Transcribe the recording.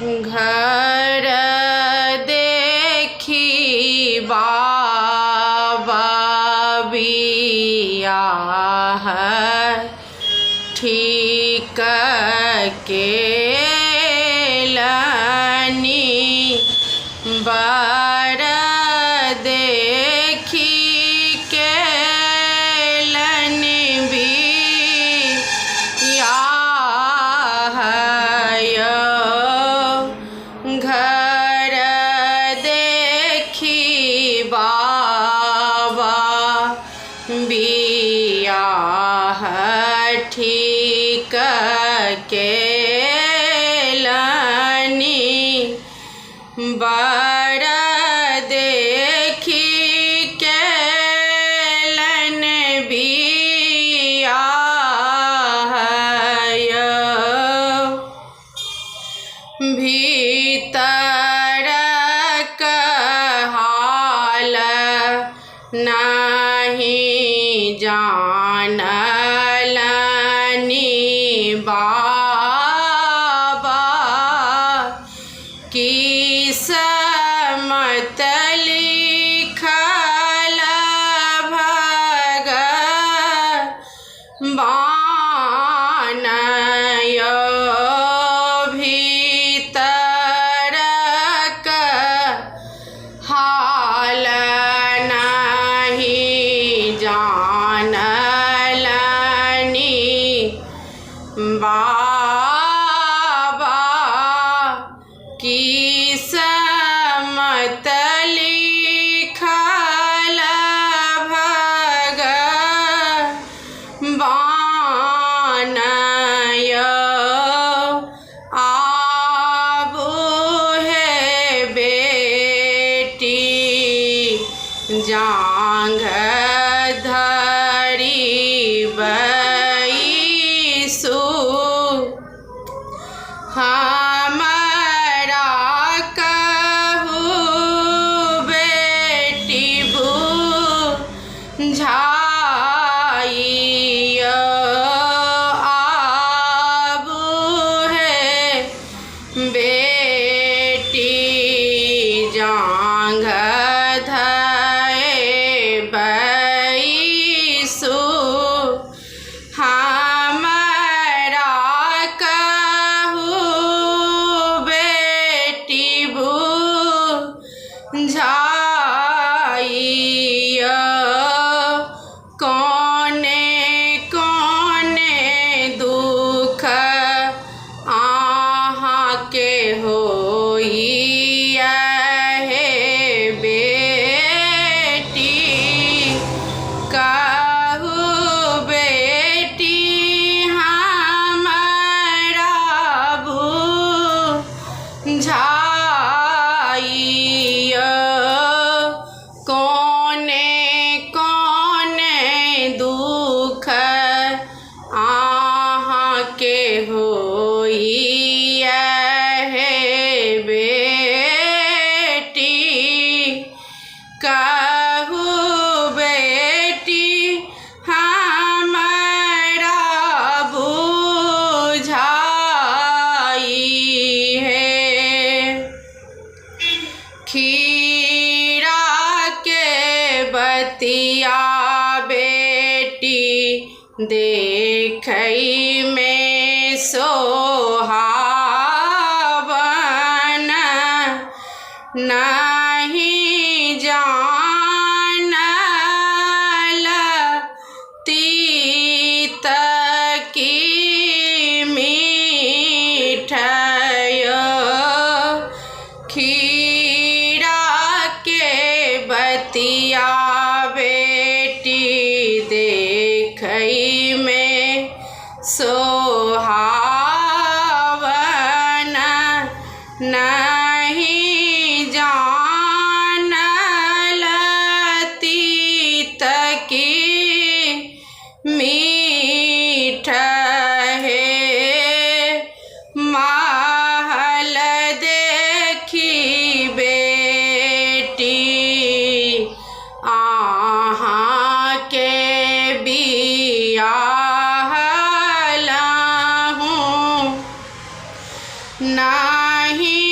घर देखी बाबा बियाह ठीक केलनि बर देखी केलनि बियाह घर देखी बाबा बियाह ठीक केलनि बर देखी केलनि बियाह भीतर हाल नहीं जानलनि बाबा किस्मत लिखल भगवान भीतर हाल नहीं जानलनि बाबा किस्मत लिखल भगवान आबू है बेटी जांघ धरी बैसु हमरा कहू बेटी बुझाई आबू है बेटी जांघ धरे बैसु हमरा कहू बेटी बुझाई कोने कोने दुख आहाँ के होई है बेटी कहू बेटी हमरा बुझाई कोने कोने दुख आहाँ के होई है बेटी कहू बेटी हमरा बुझाई है खीरा के बतिया बेटी देखई में सोहावन नहीं जानल तीत की मीठय खीरा के बतिया बेटी देखई में सोहावन नहीं जानल तीत की मीठ है महल देखी बेटी आहाँ के बियाह लाहूं ना नहीं